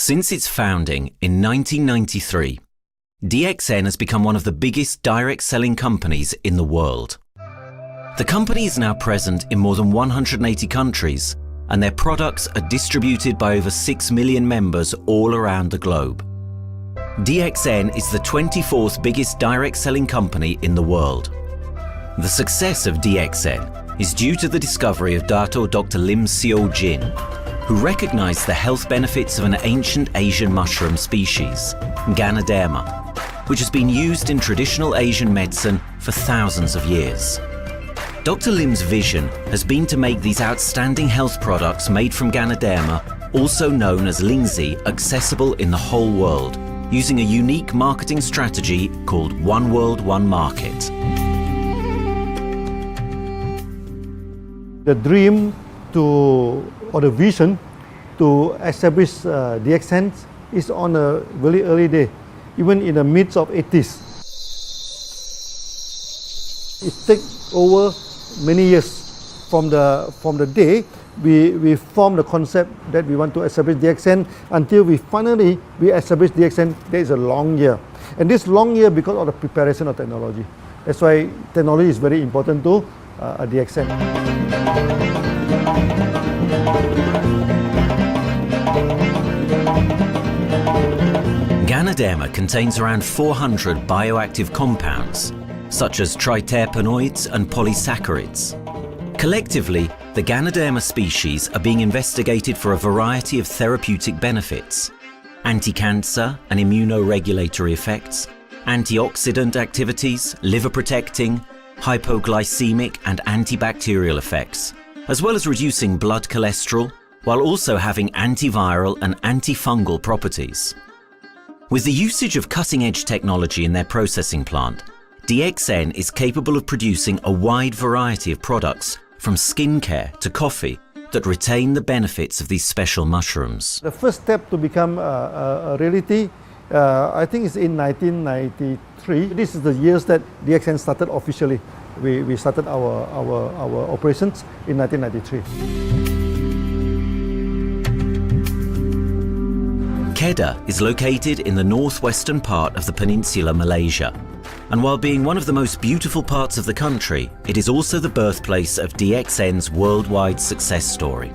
Since its founding in 1993, DXN has become one of the biggest direct selling companies in the world. The company is now present in more than 180 countries, and their products are distributed by over 6 million members all around the globe. DXN is the 24th biggest direct selling company in the world. The success of DXN is due to the discovery of Dr. Lim Seo Jin, who recognized the health benefits of an ancient Asian mushroom species, Ganoderma, which has been used in traditional Asian medicine for thousands of years. Dr. Lim's vision has been to make these outstanding health products made from Ganoderma, also known as Lingzi, accessible in the whole world, using a unique marketing strategy called One World, One Market. The dream or the vision to establish DXN is on a very early day, even in the midst of 80s. It takes over many years from the day we formed the concept that we want to establish DXN until we finally establish DXN. There is a long year, and this long year because of the preparation of technology. That's why technology is very important to DXN. Ganoderma contains around 400 bioactive compounds, such as triterpenoids and polysaccharides. Collectively, the Ganoderma species are being investigated for a variety of therapeutic benefits: anti-cancer and immunoregulatory effects, antioxidant activities, liver protecting, hypoglycemic and antibacterial effects, as well as reducing blood cholesterol, while also having antiviral and antifungal properties. With the usage of cutting-edge technology in their processing plant, DXN is capable of producing a wide variety of products, from skincare to coffee, that retain the benefits of these special mushrooms. The first step to become a reality, I think, is in 1993. This is the years that DXN started officially. We started our operations in 1993. Kedah is located in the northwestern part of the peninsula Malaysia, and while being one of the most beautiful parts of the country, it is also the birthplace of DXN's worldwide success story.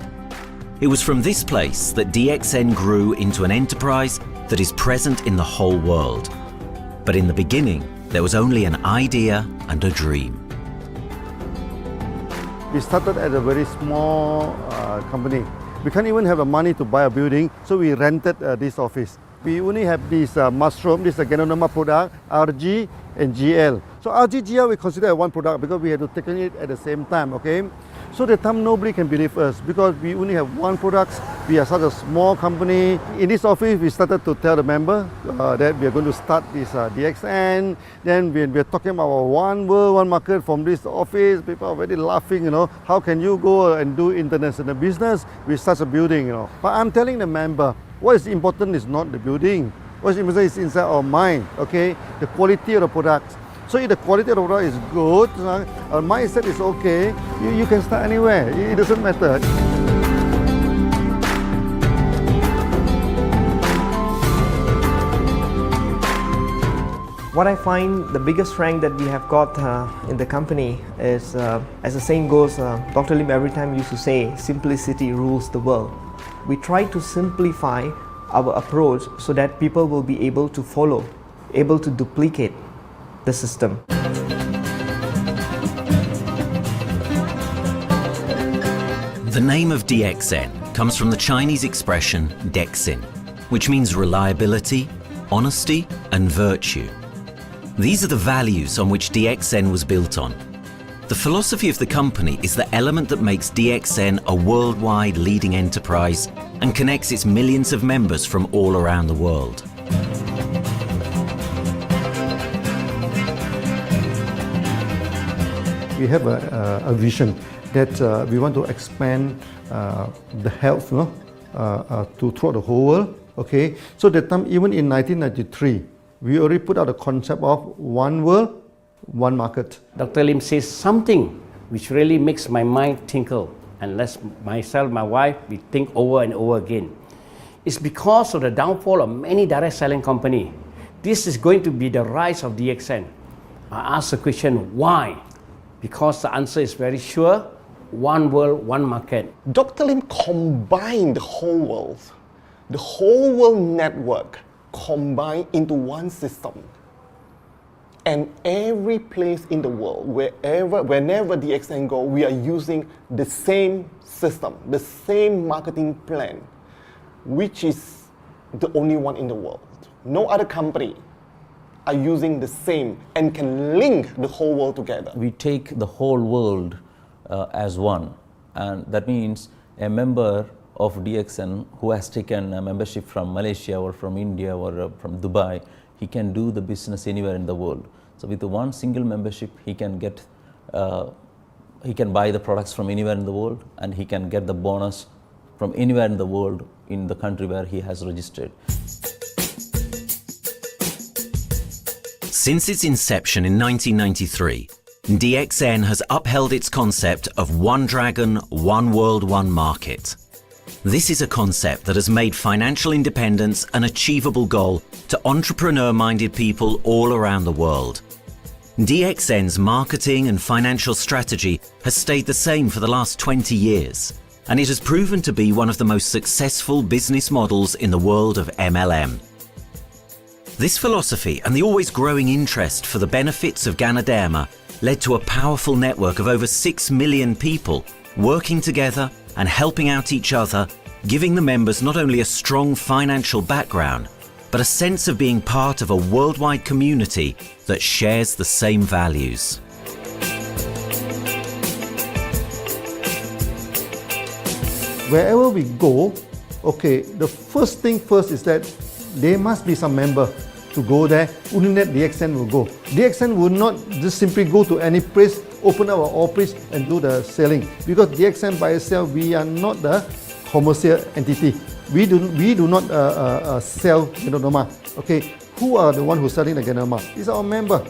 It was from this place that DXN grew into an enterprise that is present in the whole world. But in the beginning, there was only an idea and a dream. We started at a very small company. We can't even have the money to buy a building, so we rented this office. We only have this mushroom, this is a Ganoderma product, RG and GL. So RG, GL we consider one product because we had to take it at the same time, okay? So at the time nobody can believe us because we only have one product. We are such a small company. In this office, we started to tell the member that we are going to start this DXN. Then we are talking about one world, one market from this office. People are very laughing, you know. How can you go and do international business with such a building, you know? But I'm telling the member, what is important is not the building. What is important is inside our mind, okay? The quality of the product. So if the quality of the product is good, our mindset is okay, you can start anywhere. It doesn't matter. What I find the biggest strength that we have got in the company is, as the saying goes, Dr. Lim every time used to say, simplicity rules the world. We try to simplify our approach so that people will be able to follow, able to duplicate the system. The name of DXN comes from the Chinese expression DXN, which means reliability, honesty, and virtue. These are the values on which DXN was built on. The philosophy of the company is the element that makes DXN a worldwide leading enterprise and connects its millions of members from all around the world. We have a vision that we want to expand the health to throughout the whole world. Okay, so that time, even in 1993, we already put out the concept of one world, one market. Dr. Lim says something which really makes my mind tinkle, and lets myself, my wife, we think over and over again. It's because of the downfall of many direct selling companies. This is going to be the rise of DXN. I ask the question, why? Because the answer is very sure, one world, one market. Dr. Lim combined the whole world network combined into one system. And every place in the world, whenever DXN go, we are using the same system, the same marketing plan, which is the only one in the world. No other company are using the same and can link the whole world together. We take the whole world as one, and that means a member of DXN who has taken a membership from Malaysia or from India or from Dubai, he can do the business anywhere in the world. So with the one single membership, he can get, he can buy the products from anywhere in the world, and he can get the bonus from anywhere in the world in the country where he has registered. Since its inception in 1993, DXN has upheld its concept of one dragon, one world, one market. This is a concept that has made financial independence an achievable goal to entrepreneur-minded people all around the world. DXN's marketing and financial strategy has stayed the same for the last 20 years, and it has proven to be one of the most successful business models in the world of MLM. This philosophy and the always growing interest for the benefits of Ganoderma led to a powerful network of over 6 million people working together and helping out each other, giving the members not only a strong financial background, but a sense of being part of a worldwide community that shares the same values. Wherever we go, okay, the first thing first is that there must be some member to go there. Only that DXN will go. DXN will not just simply go to any place, open our office and do the selling. Because DXN by itself, we are not the commercial entity. We do not sell Ganoderma. Okay, who are the one who's selling the Ganoderma? It's our member.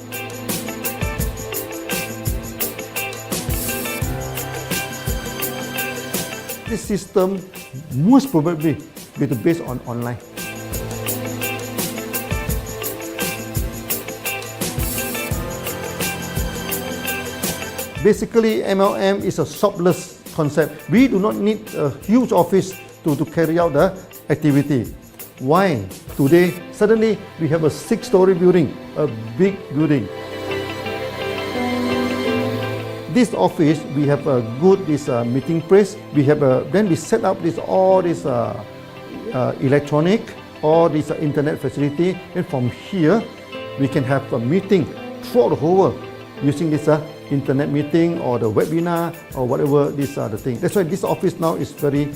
This system most probably will be based on online. Basically, MLM is a shopless concept. We do not need a huge office to carry out the activity. Why? Today, suddenly we have a 6-story building, a big building. This office, we have a good meeting place. We have then we set up all this electronic, all this internet facility, and from here we can have a meeting throughout the whole world using this internet meeting or the webinar or whatever these are the things. That's why this office now is very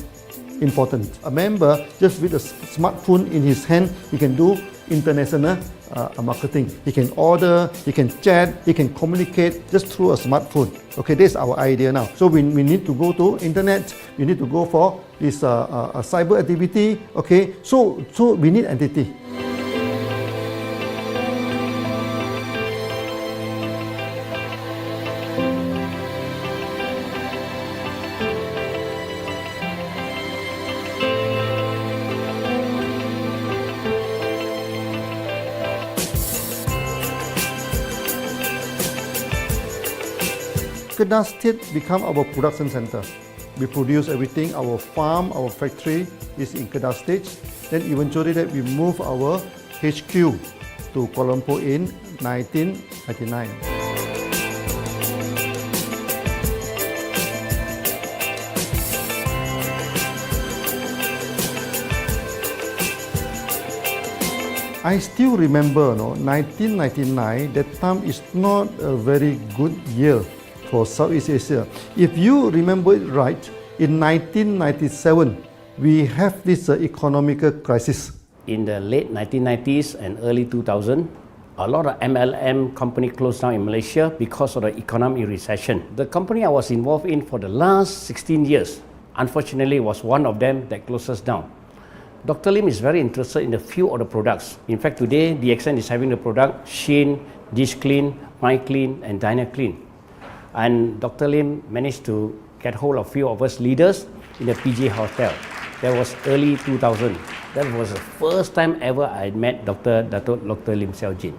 important. A member, just with a smartphone in his hand, he can do international marketing. He can order, he can chat, he can communicate just through a smartphone. Okay, that's our idea now. So we need to go to internet, we need to go for this cyber activity. Okay, so we need entity. Kedah State become our production center. We produce everything. Our farm, our factory is in Kedah State. Then eventually that we move our HQ to Kuala Lumpur in 1999. I still remember, 1999, that time is not a very good year for Southeast Asia. If you remember it right, in 1997, we have this economic crisis. In the late 1990s and early 2000, a lot of MLM company closed down in Malaysia because of the economic recession. The company I was involved in for the last 16 years, unfortunately, was one of them that closes down. Dr. Lim is very interested in a few of the products. In fact, today, DXN is having the product Sheen, Dish Clean, My Clean, and Diner Clean. And Dr. Lim managed to get hold of a few of us leaders in the PJ Hotel. That was early 2000. That was the first time ever I met Dr. Lim Xiao Jin.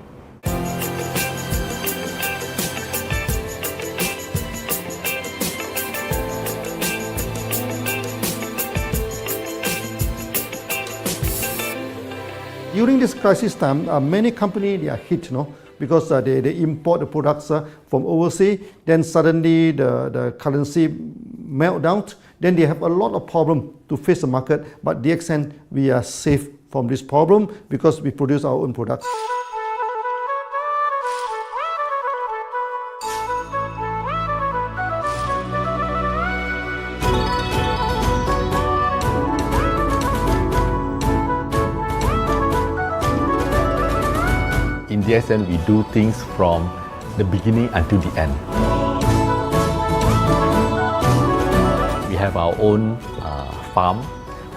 During this crisis time, many companies they are hit, because they import the products from overseas. Then suddenly the currency melt down. Then they have a lot of problem to face the market. But DXN, we are safe from this problem because we produce our own products. In DXN, we do things from the beginning until the end. We have our own farm,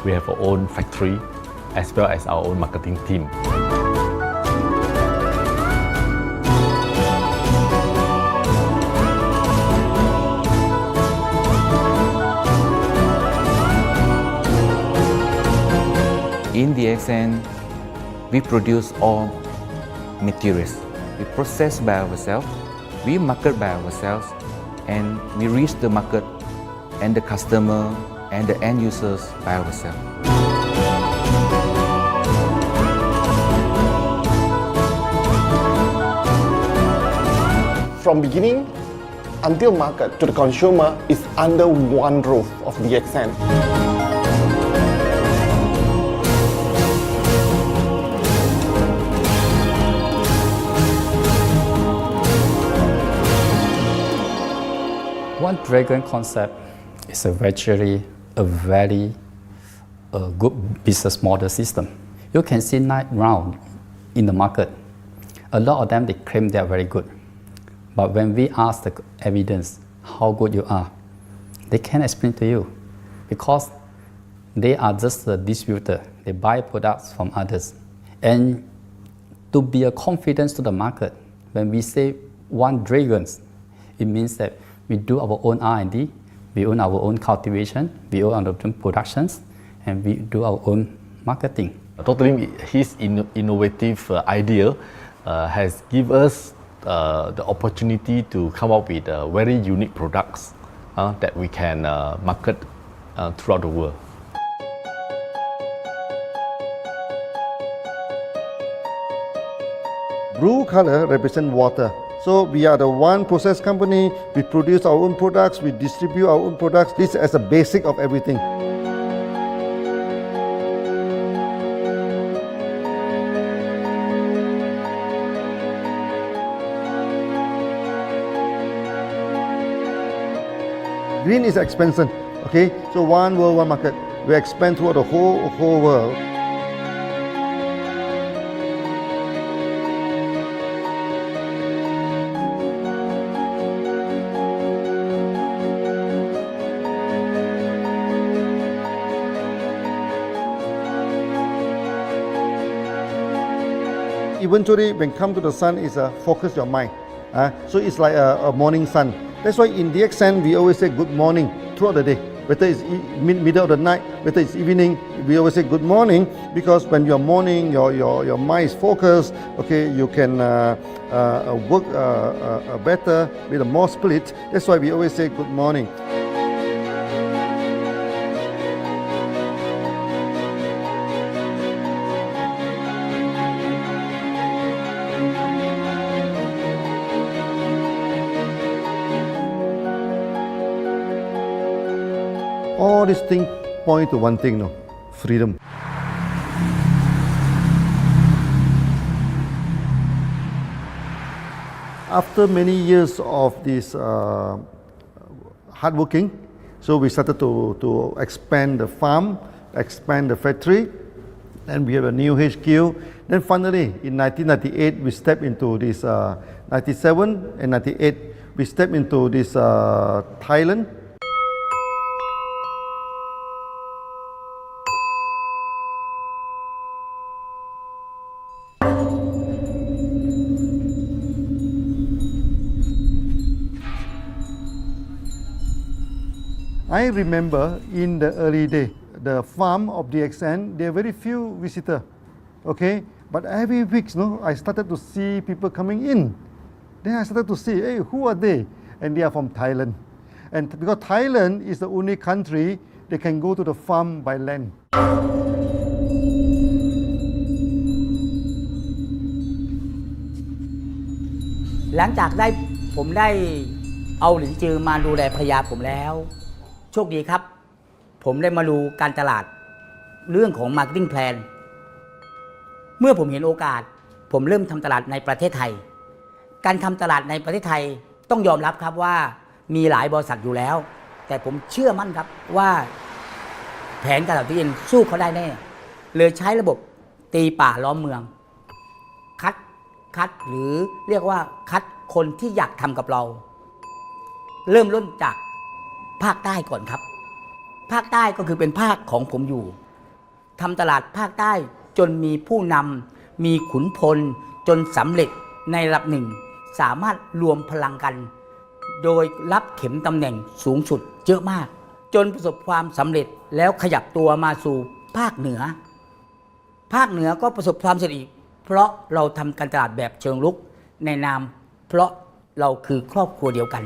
we have our own factory, as well as our own marketing team. In DXN, we produce all materials. We process by ourselves, we market by ourselves, and we reach the market and the customer and the end users by ourselves. From beginning until market to the consumer is under one roof of DXN. One Dragon concept is very good business model system. You can see right now in the market, a lot of them they claim they are very good. But when we ask the evidence how good you are, they can't explain to you because they are just a distributor. They buy products from others. And to be a confidence to the market, when we say One Dragons, it means that we do our own R&D, we own our own cultivation, we own our own productions, and we do our own marketing. Totally, his innovative idea has given us the opportunity to come up with very unique products that we can market throughout the world. Blue color represents water. So we are the one process company, we produce our own products, we distribute our own products. This is a basic of everything. Green is expansion, okay? So one world, one market. We expand throughout the whole world. Eventually, when come to the sun, is focus your mind. So it's like a morning sun. That's why in DXN, we always say good morning throughout the day. Whether it's middle of the night, whether it's evening, we always say good morning because when you're morning, your mind is focused. Okay, you can work better with a more split. That's why we always say good morning. All these things point to one thing, freedom. After many years of this hard working, so we started to expand the farm, expand the factory, and we have a new HQ. Then finally, in 1998, we stepped into this, 97 and 98, we stepped into this Thailand. I remember in the early day, the farm of DXN, there are very few visitors, okay? But every week, I started to see people coming in. Then I started to see, hey, who are they? And they are from Thailand. And because Thailand is the only country they can go to the farm by land. หลังจากผมได้เอาหลินจือมาดูแลภรรยาผมแล้วโชคดีครับผมได้มาดูการตลาดเรื่องของ Marketing Plan เมื่อผมเห็นโอกาสผมเริ่มทำตลาดในประเทศไทยการทำตลาดในประเทศไทยต้องยอมรับครับว่ามีหลายบริษัทอยู่แล้วแต่ผมเชื่อมั่นครับว่าแผนการตลาดที่เอ็นสู้เขาได้แน่เลยใช้ระบบตีป่าล้อมเมืองคัดหรือเรียกว่าคัดคนที่อยากทำกับเราเริ่มต้นจากภาคใต้ก่อนครับภาคใต้ก็คือเป็นภาคของผมอยู่ทำตลาดภาคใต้จนมีผู้นำมีขุนพลจนสำเร็จในระดับหนึ่งสามารถรวมพลังกันโดยรับเข็มตำแหน่งสูงสุดเยอะมากจนประสบความสำเร็จแล้วขยับตัวมาสู่ภาคเหนือก็ประสบความสำเร็จอีกเพราะเราทำการตลาดแบบเชิงรุกในนามเพราะเราคือครอบครัวเดียวกัน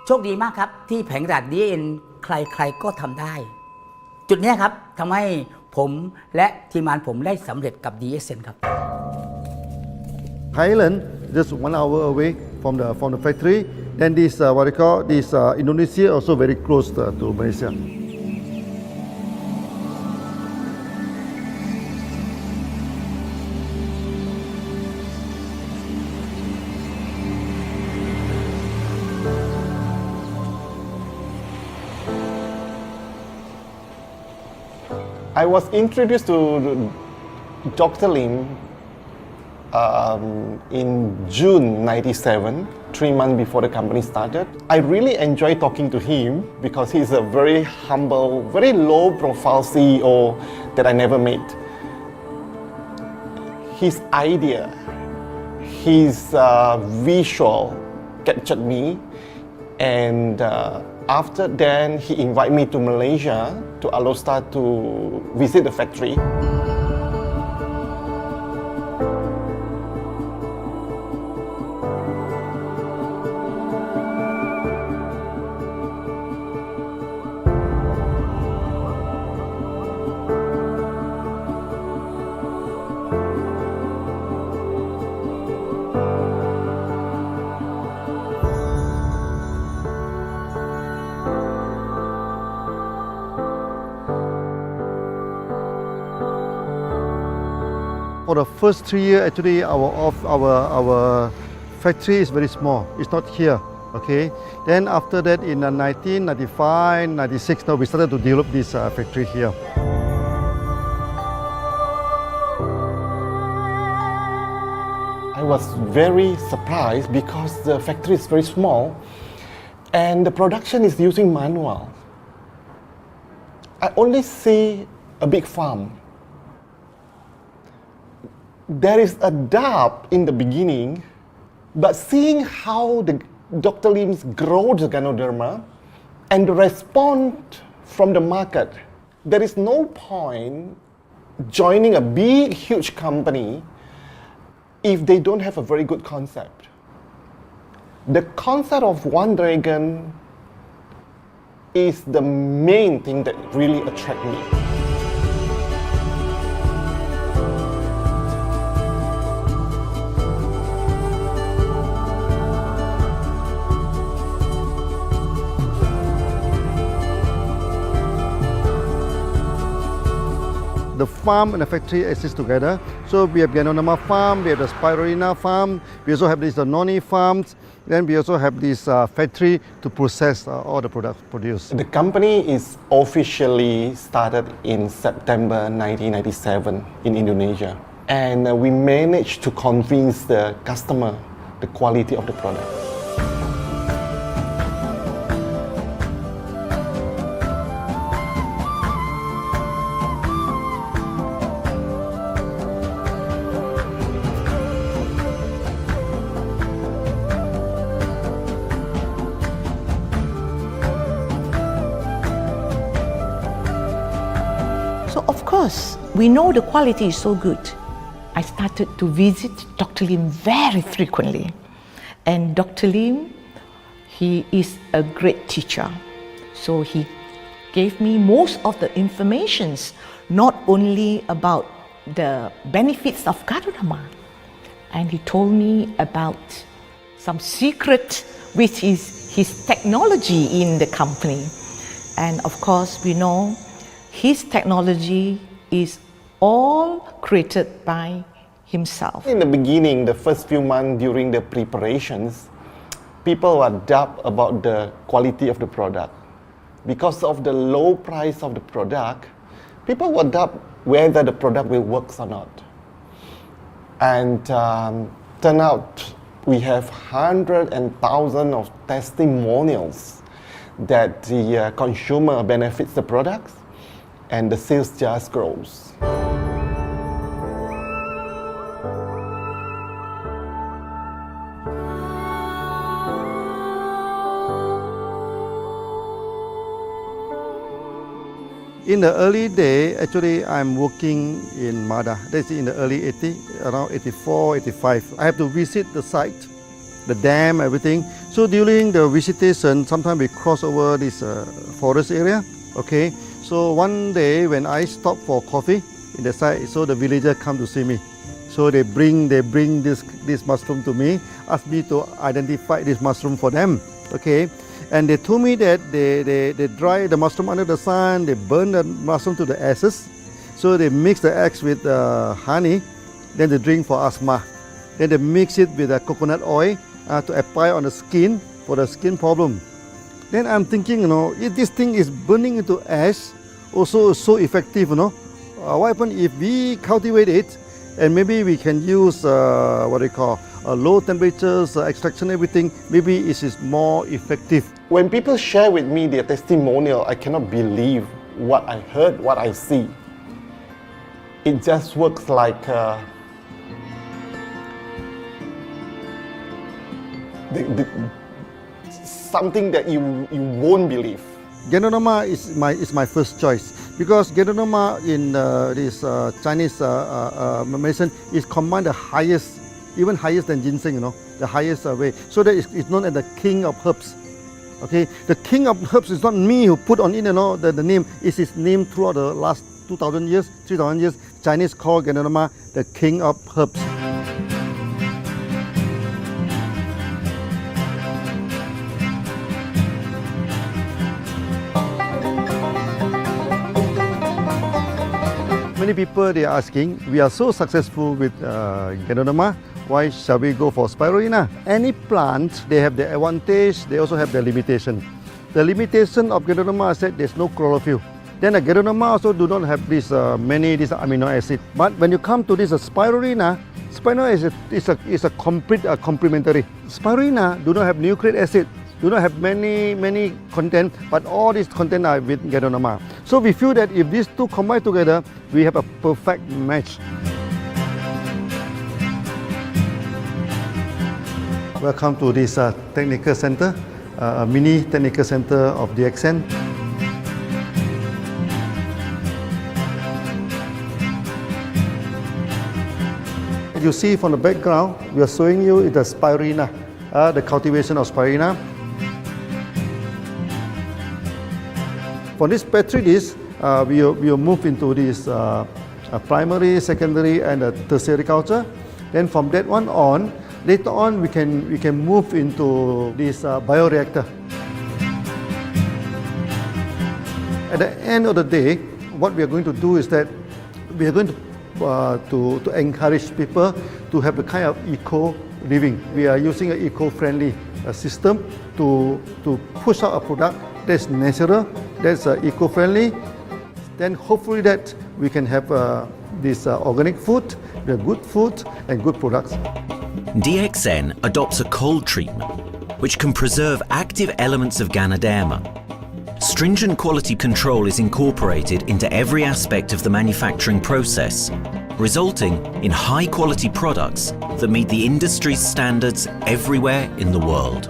โชคดีมากครับที่แผงตลาด DXN ใครก็ทำได้จุดนี้ครับทำให้ผมและทีมงานผมได้สำเร็จกับ DXN ครับ Thailand just 1 hour away from the factory. Then this what they call this Indonesia also very close to Malaysia. I was introduced to Dr. Lim in June '97, 3 months before the company started. I really enjoy talking to him because he's a very humble, very low-profile CEO that I never met. His idea, his visual captured me, and after then he invited me to Malaysia to Alostar to visit the factory. For the first 3 years, actually, our factory is very small. It's not here, okay? Then after that, in 1995, 96, now we started to develop this factory here. I was very surprised because the factory is very small and the production is using manual. I only see a big farm. There is a doubt in the beginning, but seeing how Dr. Lim's grow the Ganoderma and the response from the market, there is no point joining a big, huge company if they don't have a very good concept. The concept of One Dragon is the main thing that really attracts me. The farm and the factory exist together. So we have Ganoderma farm, we have the Spirulina farm, we also have these noni farms, then we also have this factory to process all the products produced. The company is officially started in September 1997 in Indonesia. And we managed to convince the customer the quality of the product. we know the quality is so good, I started to visit Dr. Lim very frequently. And Dr. Lim, he is a great teacher. So he gave me most of the informations, not only about the benefits of Ganoderma, and he told me about some secret, which is his technology in the company. And of course, we know his technology is all created by himself. In the beginning, the first few months during the preparations, people were doubt about the quality of the product. Because of the low price of the product, people were doubt whether the product will work or not. And turn out we have hundreds and thousands of testimonials that the consumer benefits the products and the sales just grows. In the early day, actually, I'm working in Mada. That's in the early 80s, around 84, 85. I have to visit the site, the dam, everything. So during the visitation, sometimes we cross over this forest area. Okay. So one day when I stop for coffee in the site, so the villager come to see me. So they bring this mushroom to me, ask me to identify this mushroom for them. Okay. And they told me that they dry the mushroom under the sun, they burn the mushroom to the ashes. So they mix the eggs with honey, then they drink for asthma. Then they mix it with coconut oil to apply on the skin for the skin problem. Then I'm thinking, if this thing is burning into ash, also so effective, what happens if we cultivate it and maybe we can use low temperatures, extraction, everything, maybe it is more effective. When people share with me their testimonial, I cannot believe what I heard, what I see. It just works like something that you won't believe. Ganoderma is my first choice because Ganoderma in this Chinese medicine is combined the highest, even higher than ginseng, the highest way. So that it's known as the king of herbs. Okay, the king of herbs is not me who put on it, the name. It is named throughout the last 2,000 years, 3,000 years. Chinese call Ganoderma the king of herbs. Many people they are asking, we are so successful with Ganoderma, why shall we go for spirulina? Any plant, they have their advantage, they also have their limitation. The limitation of Ganoderma is that there's no chlorophyll. Then the Ganoderma also do not have this many amino acid. But when you come to this spirulina, spirulina is a complete complementary. Spirulina do not have nucleic acid, do not have many content, but all these content are with Ganoderma. So we feel that if these two combine together, we have a perfect match. Welcome to this technical center, a mini technical center of DXN. You see from the background, we are showing you the spirulina, the cultivation of spirulina. For this petri dish, we will move into this primary, secondary, and tertiary culture. Then from that one on, later on we can move into this bioreactor. At the end of the day, what we are going to do is that we are going to encourage people to have a kind of eco living. We are using an eco-friendly system to push out a product that's natural, that's eco-friendly. Then hopefully that we can have this organic food, the good food and good products. DXN adopts a cold treatment which can preserve active elements of Ganoderma. Stringent quality control is incorporated into every aspect of the manufacturing process, resulting in high-quality products that meet the industry's standards everywhere in the world.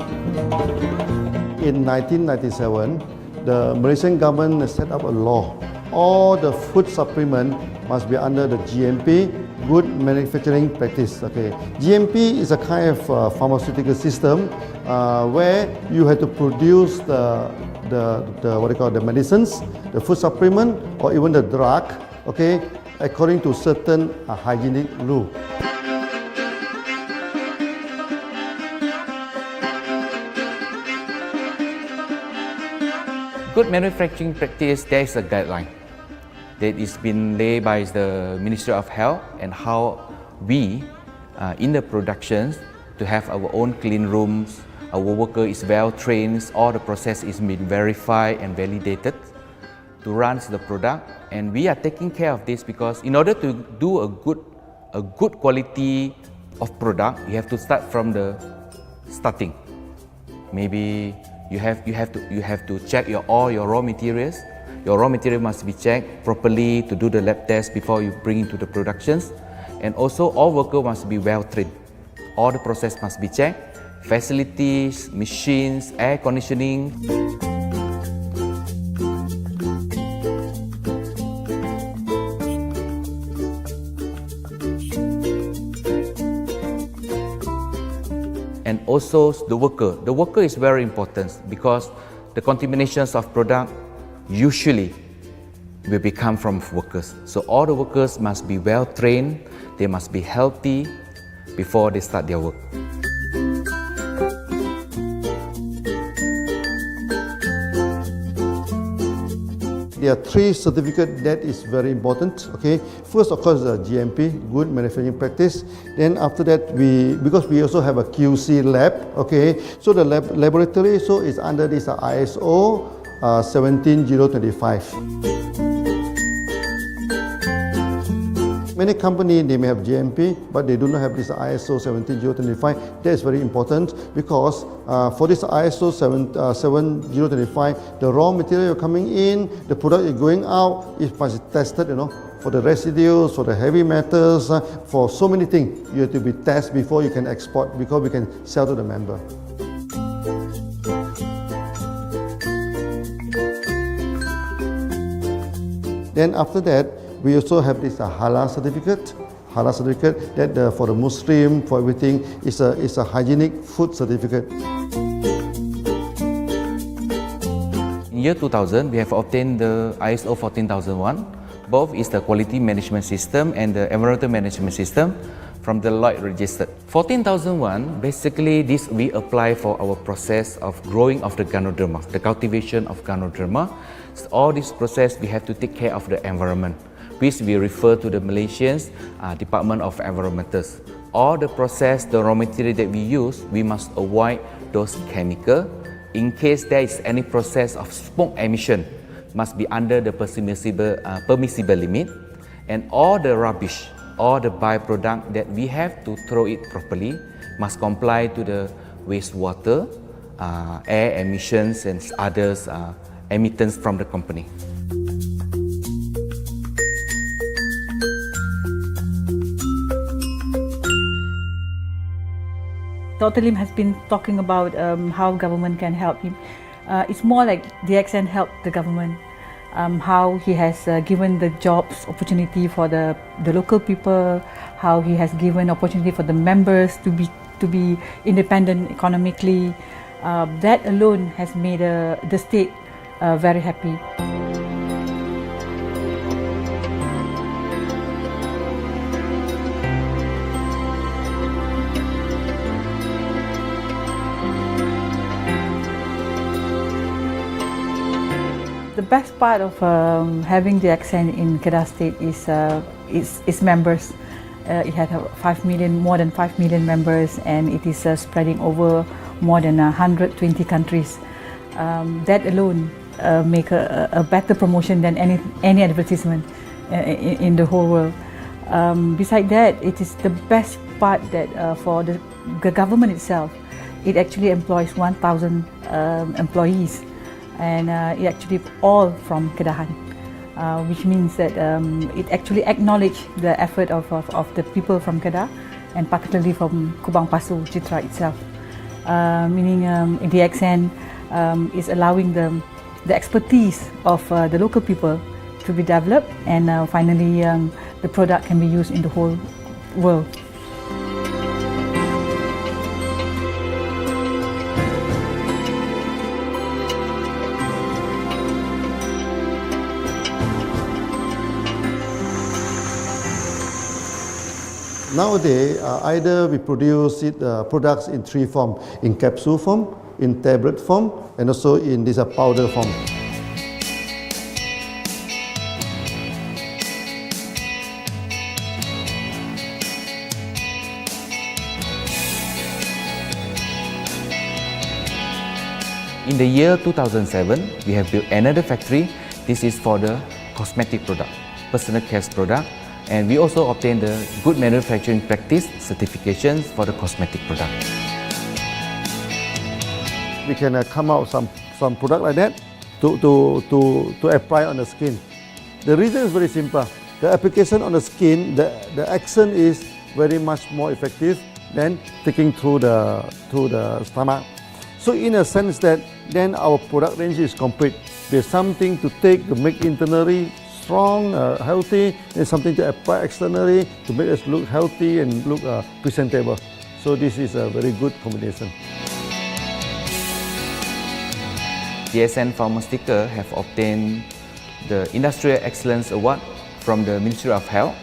In 1997, the Malaysian government set up a law. All the food supplement must be under the GMP, Good Manufacturing Practice. Okay, GMP is a kind of pharmaceutical system where you have to produce the what they call the medicines, the food supplement, or even the drug. Okay, according to certain hygienic rule. Good manufacturing practice, there is a guideline that is been laid by the Ministry of Health and how we in the productions to have our own clean rooms, our worker is well trained, all the process is being verified and validated to run the product, and we are taking care of this because in order to do a good quality of product, you have to start from the starting. Maybe you have to check all your raw materials. Your raw material must be checked properly to do the lab test before you bring into the productions. And also all workers must be well trained. All the process must be checked. Facilities, machines, air conditioning. And also the worker. The worker is very important because the contaminations of product usually will become from workers. So all the workers must be well trained, they must be healthy before they start their work. There are 3 certificates that is very important. Okay, first of course the GMP, Good Manufacturing Practice. Then after that because we also have a QC lab. Okay, so the laboratory is under this ISO 17025. Many companies, they may have GMP, but they do not have this ISO 17025. That is very important because for this ISO 7025, the raw material coming in, the product is going out, it must be tested, for the residues, for the heavy metals, for so many things. You have to be tested before you can export, because we can sell to the member. Then after that, we also have this halal certificate. Halal certificate that for the Muslim, for everything, is a hygienic food certificate. In year 2000, we have obtained the ISO 14001. Both is the quality management system and the environmental management system from the Lloyd registered. 14001, basically this we apply for our process of growing of the Ganoderma, the cultivation of Ganoderma. So all this process we have to take care of the environment, which we refer to the Malaysians Department of Environmentals. All the process, the raw material that we use, we must avoid those chemicals. In case there is any process of smoke emission, must be under the permissible limit, and all the rubbish, all the byproduct that we have to throw it properly must comply to the wastewater, air emissions and others emittance from the company. Dr. Lim has been talking about how government can help him. It's more like DXN helped the government, how he has given the jobs opportunity for the local people, how he has given opportunity for the members to be independent economically. That alone has made the state very happy. The best part of having DXN in Kedah State is its members. It has more than 5 million members, and it is spreading over more than 120 countries. That alone make a better promotion than any advertisement in the whole world. Besides that, it is the best part that for the government itself, it actually employs 1,000 employees, and it actually all from Kedahan, which means that it actually acknowledges the effort of the people from Kedah, and particularly from Kubang Pasu Citra itself. Meaning DXN is allowing the expertise of the local people to be developed, and finally the product can be used in the whole world. Nowadays, either we produce products in three forms: in capsule form, in tablet form, and also in this powder form. In the year 2007, we have built another factory. This is for the cosmetic product, personal care product, and we also obtained the Good Manufacturing Practice certifications for the cosmetic product. We can come out some product like that to apply on the skin. The reason is very simple. The application on the skin, the action is very much more effective than taking through the stomach. So in a sense that then our product range is complete. There's something to take to make internally strong, healthy, and something to apply externally to make us look healthy and look presentable. So this is a very good combination. DXN Pharmaceutical have obtained the Industrial Excellence Award from the Ministry of Health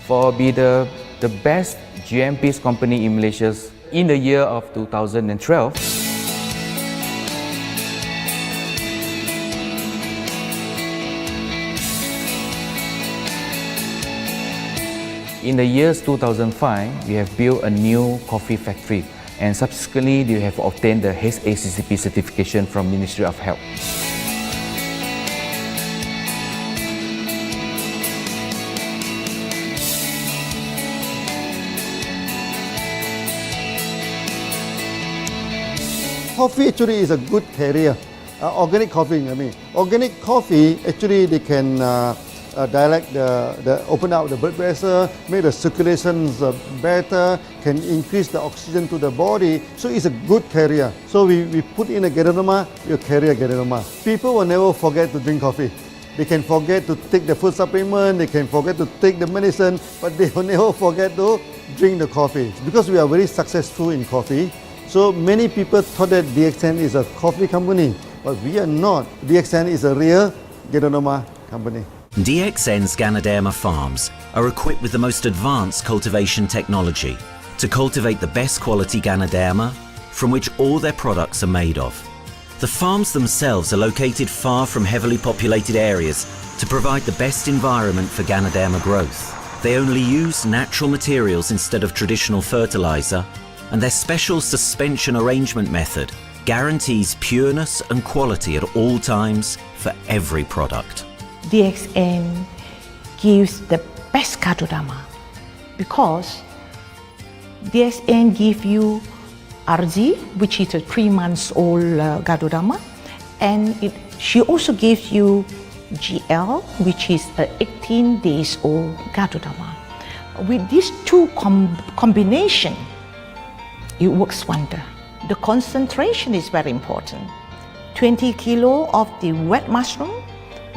for being the best GMP company in Malaysia in the year of 2012. In the years 2005, we have built a new coffee factory, and subsequently we have obtained the HACCP certification from Ministry of Health. Coffee actually is a good career. Organic coffee, I mean. Organic coffee, actually they can dilate open up the blood vessel, make the circulations better, can increase the oxygen to the body. So it's a good career. So we put in a Ganoderma, you carry a Ganoderma. People will never forget to drink coffee. They can forget to take the food supplement, they can forget to take the medicine, but they will never forget to drink the coffee. Because we are very successful in coffee, so many people thought that DXN is a coffee company, but we are not. DXN is a real Ganoderma company. DXN's Ganoderma farms are equipped with the most advanced cultivation technology to cultivate the best quality Ganoderma from which all their products are made of. The farms themselves are located far from heavily populated areas to provide the best environment for Ganoderma growth. They only use natural materials instead of traditional fertilizer, and their special suspension arrangement method guarantees pureness and quality at all times for every product. DXN gives the best Ganoderma because DXN gives you RG, which is a 3 months old Ganoderma, and she also gives you GL, which is a 18 days old Ganoderma. With these two combination, it works wonder. The concentration is very important. 20 kilo of the wet mushroom,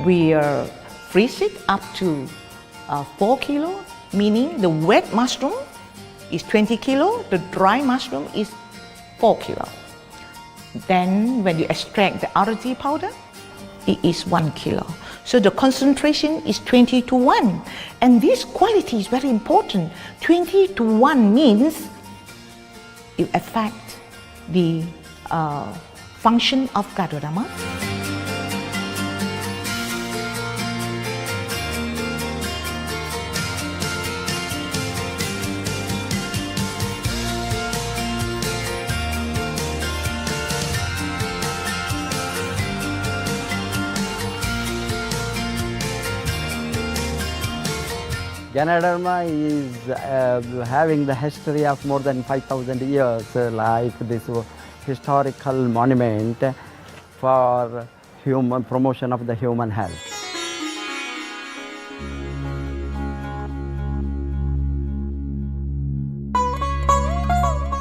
we freeze it up to 4 kilo, meaning the wet mushroom is 20 kilo, the dry mushroom is 4 kilo. Then when you extract the RG powder, it is 1 kilo. So the concentration is 20 to 1. And this quality is very important. 20 to 1 means it affects the function of Ganoderma. Ganoderma is having the history of more than 5,000 years, like this historical monument for human promotion of the human health.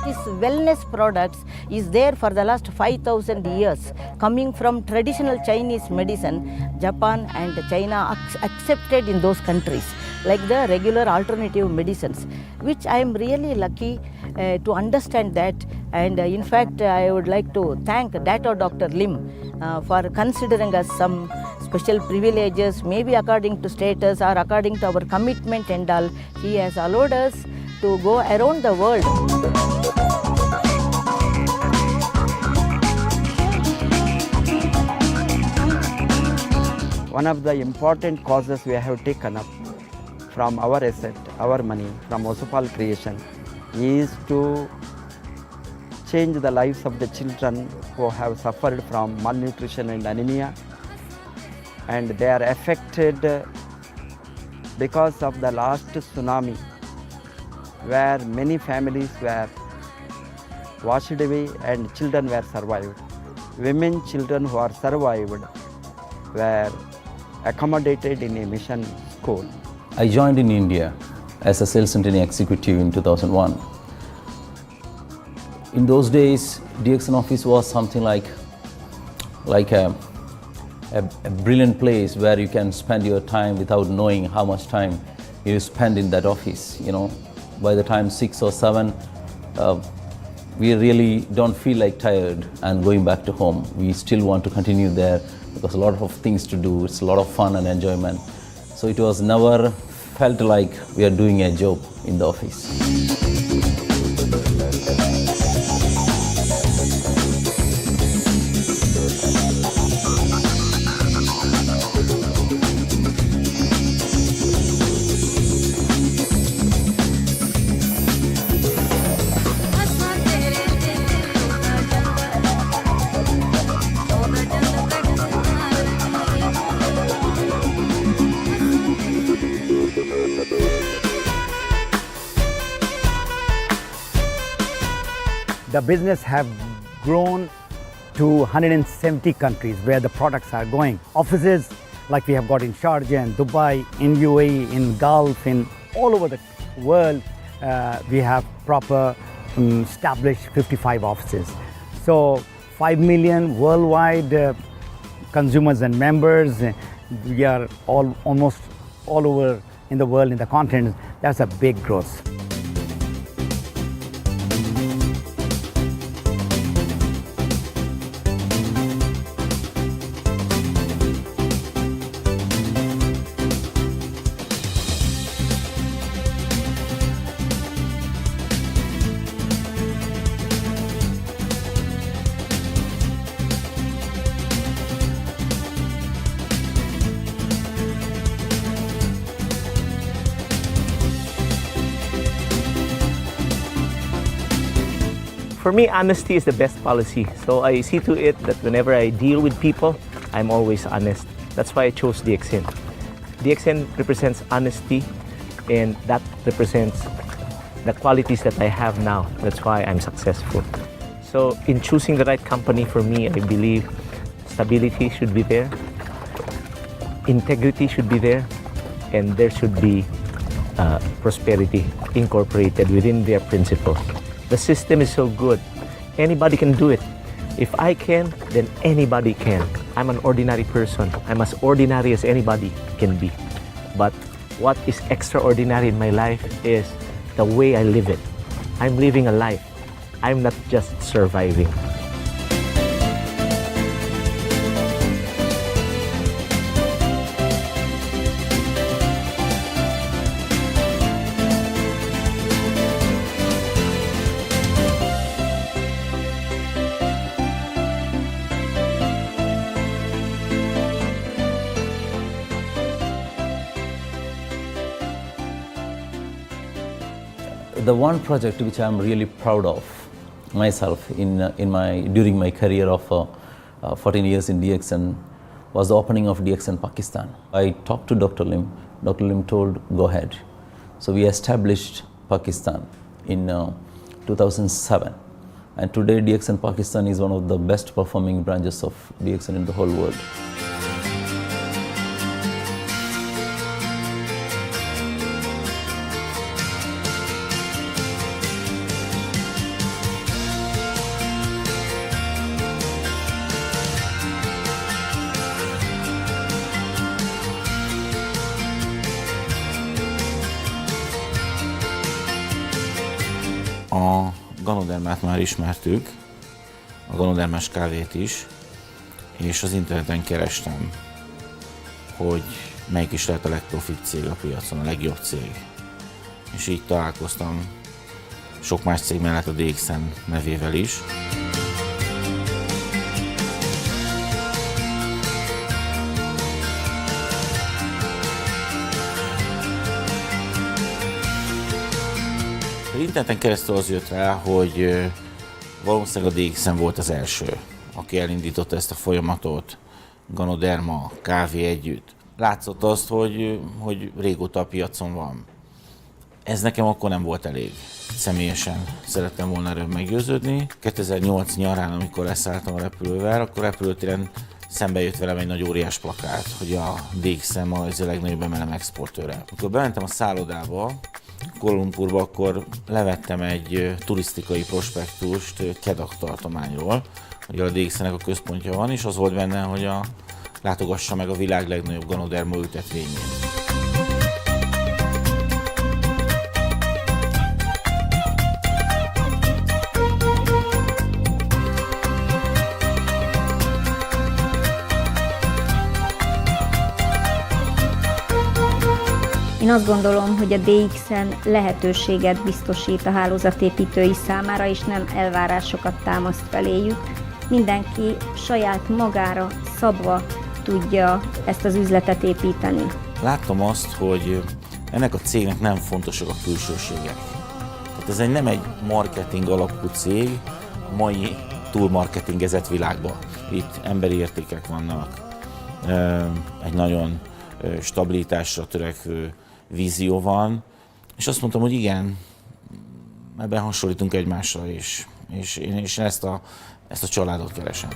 This wellness products is there for the last 5,000 years, coming from traditional Chinese medicine. Japan and China accepted in those countries, like the regular alternative medicines, which I am really lucky to understand that. And in fact, I would like to thank Dr. Lim for considering us some special privileges, maybe according to status or according to our commitment and all. He has allowed us to go around the world. One of the important causes we have taken up from our asset, our money, from Osopal creation, is to change the lives of the children who have suffered from malnutrition and anemia, and they are affected because of the last tsunami, where many families were washed away and children were survived. Women, children who are survived were accommodated in a mission school. I joined in India as a sales and training executive in 2001. In those days, DXN office was something like a brilliant place where you can spend your time without knowing how much time you spend in that office. You know, by the time 6 or 7, we really don't feel like tired and going back to home. We still want to continue there because a lot of things to do. It's a lot of fun and enjoyment. So it was never felt like we are doing a job in the office. The business have grown to 170 countries where the products are going. Offices like we have got in Sharjah and Dubai, in UAE, in Gulf, in all over the world, we have proper established 55 offices. So 5 million worldwide consumers and members. We are almost all over in the world, in the continent. That's a big growth. For me, honesty is the best policy. So I see to it that whenever I deal with people, I'm always honest. That's why I chose DXN. DXN represents honesty, and that represents the qualities that I have now. That's why I'm successful. So in choosing the right company for me, I believe stability should be there, integrity should be there, and there should be prosperity incorporated within their principles. The system is so good. Anybody can do it. If I can, then anybody can. I'm an ordinary person. I'm as ordinary as anybody can be. But what is extraordinary in my life is the way I live it. I'm living a life. I'm not just surviving. The one project which I'm really proud of myself during my career of 14 years in DXN was the opening of DXN Pakistan. I talked to Dr. Lim. Dr. Lim told, go ahead. So we established Pakistan in 2007. And today DXN Pakistan is one of the best performing branches of DXN in the whole world. Ganodermát már ismertük, a ganodermás kávét is, és az interneten kerestem, hogy melyik is lehet a legprofit cég a piacon, a legjobb cég. És így találkoztam sok más cég mellett a DXN nevével is. Az interneten keresztül az jött rá, hogy valószínűleg a DXN volt az első, aki elindította ezt a folyamatot, Ganoderma, kávé együtt. Látszott azt, hogy régóta a piacon van. Ez nekem akkor nem volt elég. Személyesen szerettem volna erről meggyőződni. 2008 nyarán, amikor leszálltam a repülővel, akkor repülőtéren szembe jött velem egy nagy óriás plakát, hogy a DXN Malajzia legnagyobb MLM exportőre. Amikor bementem a szállodába, Kuala Lumpurba, akkor levettem egy turisztikai prospektust Kedah tartományról, hogy a DXN-nek a központja van, és az volt benne, hogy látogassa meg a világ legnagyobb ganoderma ültetvényét. Én azt gondolom, hogy a DXN lehetőséget biztosít a hálózatépítői számára, és nem elvárásokat támaszt feléjük. Mindenki saját magára szabva tudja ezt az üzletet építeni. Láttam azt, hogy ennek a cégnek nem fontosak a külsőségek. Tehát ez nem egy marketing alapú cég a mai túlmarketingezett világban. Itt emberi értékek vannak, egy nagyon stabilitásra törekvő vízió van, és azt mondtam, hogy igen, ebben hasonlítunk egymásra, és én ezt a családot keresem.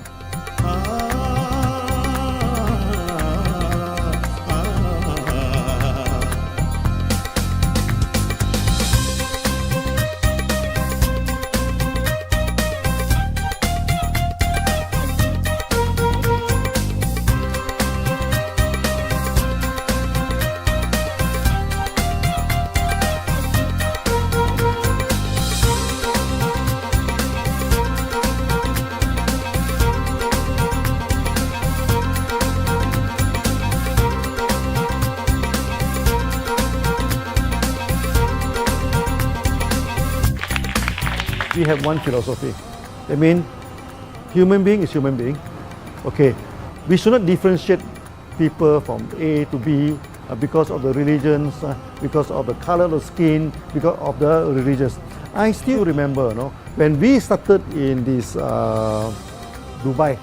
We have one philosophy. I mean, human being is human being. Okay, we should not differentiate people from A to B because of the religions, because of the color of the skin, because of the religions. I still remember, when we started in this Dubai,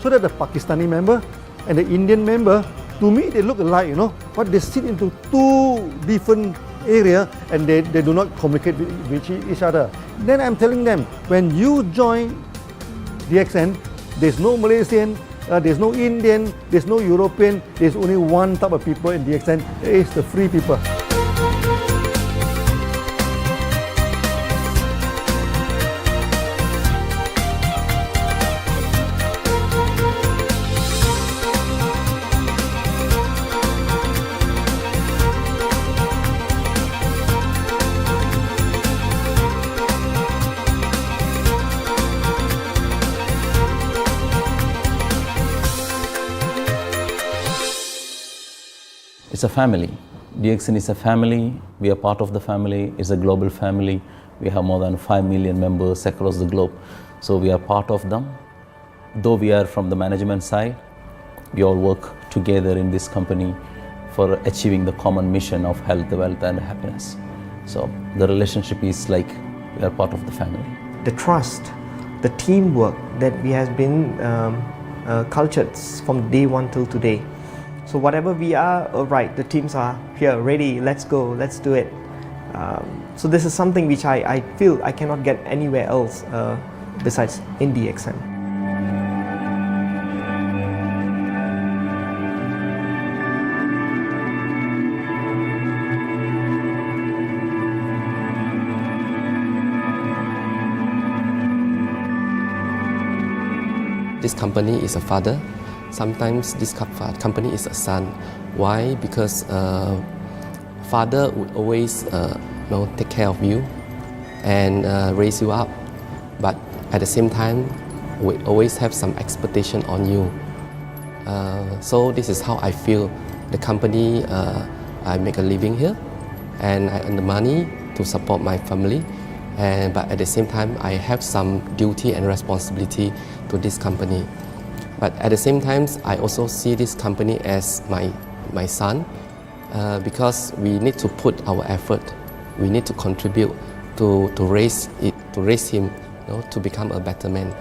so that the Pakistani member and the Indian member, to me they look alike, but they sit into two different area and they do not communicate with each other. Then I'm telling them, when you join DXN, there's no Malaysian, there's no Indian, there's no European, there's only one type of people in DXN, it's the free people. It's a family. DXN is a family. We are part of the family. It's a global family. We have more than 5 million members across the globe. So we are part of them. Though we are from the management side, we all work together in this company for achieving the common mission of health, wealth and happiness. So the relationship is like we are part of the family. The trust, the teamwork that we have been cultured from day one till today. So whatever we are, right, the teams are here, ready, let's go, let's do it. So this is something which I feel I cannot get anywhere else besides in DXN. This company is a father. Sometimes this company is a son. Why? Because father would always take care of you, and raise you up. But at the same time, we always have some expectation on you. So this is how I feel. The company, I make a living here, and I earn the money to support my family. But at the same time, I have some duty and responsibility to this company. But at the same time, I also see this company as my son, because we need to put our effort. We need to contribute to raise him, to become a better man.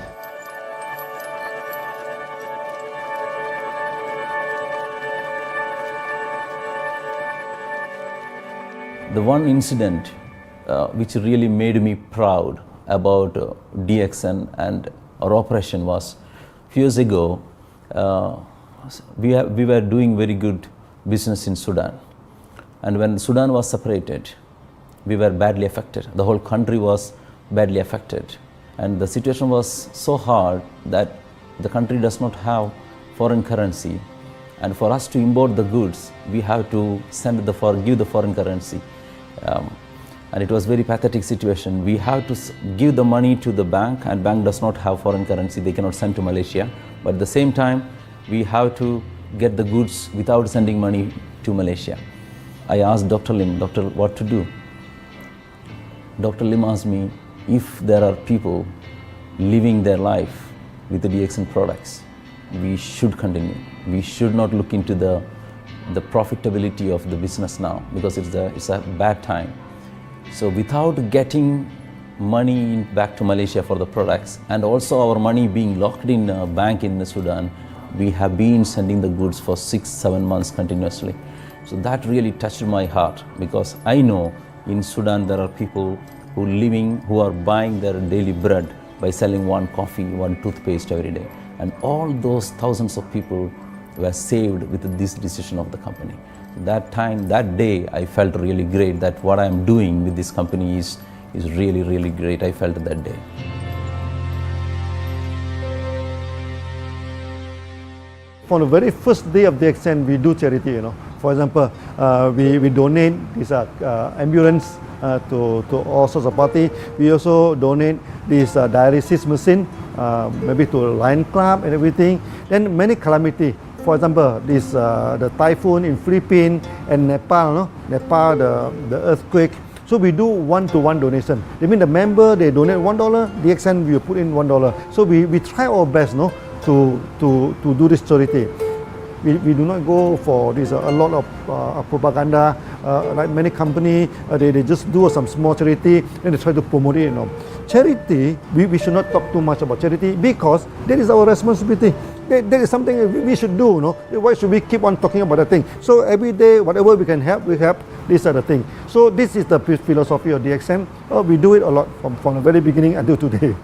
The one incident which really made me proud about DXN and our operation was a few years ago. We were doing very good business in Sudan, and when Sudan was separated, we were badly affected. The whole country was badly affected, and the situation was so hard that the country does not have foreign currency, and for us to import the goods, we have to give the foreign currency. And it was very pathetic situation. We have to give the money to the bank, and bank does not have foreign currency. They cannot send to Malaysia. But at the same time, we have to get the goods without sending money to Malaysia. I asked Dr. Lim, "Doctor, what to do?" Dr. Lim asked me, if there are people living their life with the DXN products, we should continue. We should not look into the profitability of the business now, because it's a bad time. So without getting money back to Malaysia for the products, and also our money being locked in a bank in Sudan, we have been sending the goods for 6-7 months continuously. So that really touched my heart, because I know in Sudan there are people who are buying their daily bread by selling one coffee, one toothpaste every day. And all those thousands of people were saved with this decision of the company. That day, I felt really great that what I am doing with this company is really, really great. I felt that day. From the very first day of DXN, we do charity. For example, we donate this ambulance to all sorts of party. We also donate this dialysis machine, maybe to Lion Club and everything. Then many calamity. For example, the typhoon in Philippines and Nepal, the earthquake. So we do one-to-one donation. That means the member, they donate $1, DXN will put in $1. So we try our best to do this charity. We do not go for this a lot of propaganda, like many companies, they just do some small charity and they try to promote it. Charity, we should not talk too much about charity, because that is our responsibility. That is something we should do. Why should we keep on talking about that thing? So every day, whatever we can help, we help. These are the things. So this is the philosophy of DXN. We do it a lot from the very beginning until today.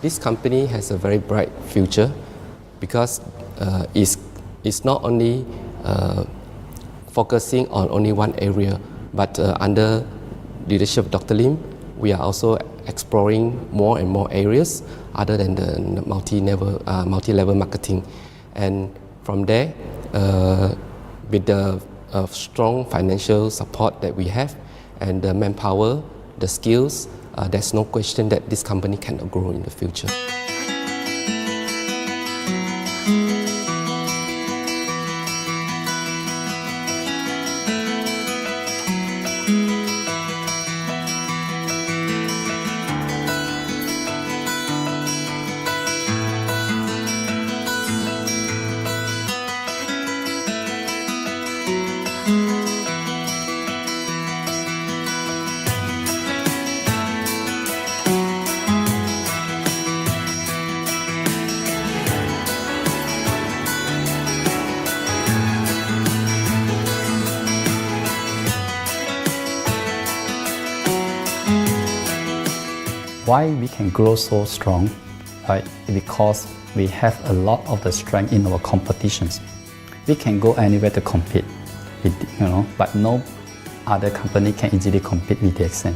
This company has a very bright future, because it's not only focusing on only one area, but under leadership of Dr. Lim, we are also exploring more and more areas other than the multi-level marketing. And from there, with the strong financial support that we have and the manpower, the skills, there's no question that this company cannot grow in the future. future. เ Why we can grow so strong? Right? Because we have a lot of the strength in our competitions. We can go anywhere to compete, but no other company can easily compete with DXN.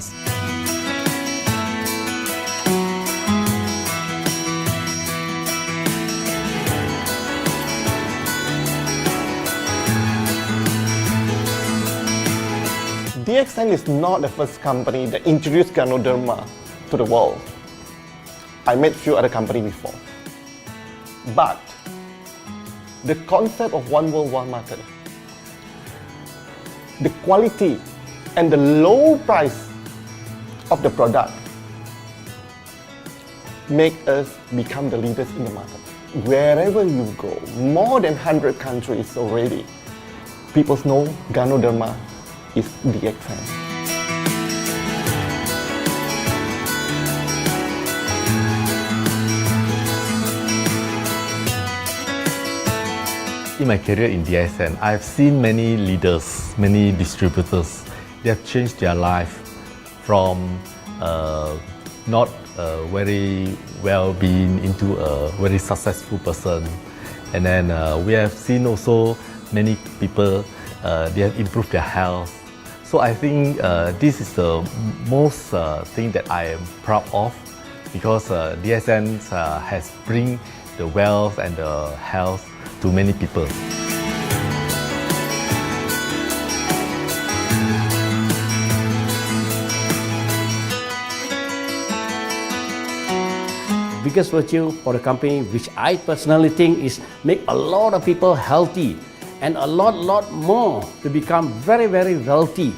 DXN is not the first company that introduced Ganoderma to the world. I met few other companies before. But the concept of one world, one market, the quality and the low price of the product make us become the leaders in the market. Wherever you go, more than 100 countries already, people know Ganoderma is DXN. In my career in DXN, I've seen many leaders, many distributors. They have changed their life from not very well-being into a very successful person. And then we have seen also many people, they have improved their health. So I think this is the most thing that I am proud of, because DXN has bring the wealth and the health to many people. Biggest virtue for the company, which I personally think is make a lot of people healthy and a lot more to become very wealthy.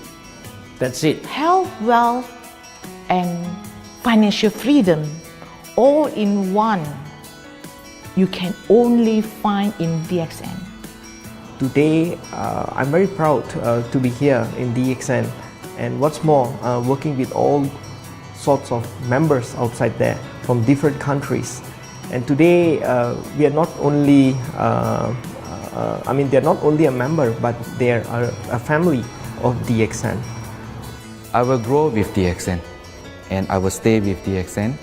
That's it. Health, wealth, and financial freedom all in one, you can only find in DXN. Today, I'm very proud to be here in DXN, and what's more, working with all sorts of members outside there from different countries. And today, we are not only, they're not only a member, but they are a family of DXN. I will grow with DXN, and I will stay with DXN.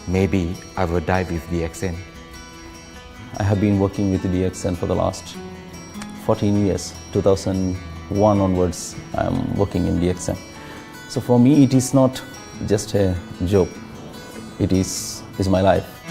Maybe I will die with DXN. I have been working with DXN for the last 14 years. 2001 onwards, I am working in DXN. So for me, it is not just a job. It is my life.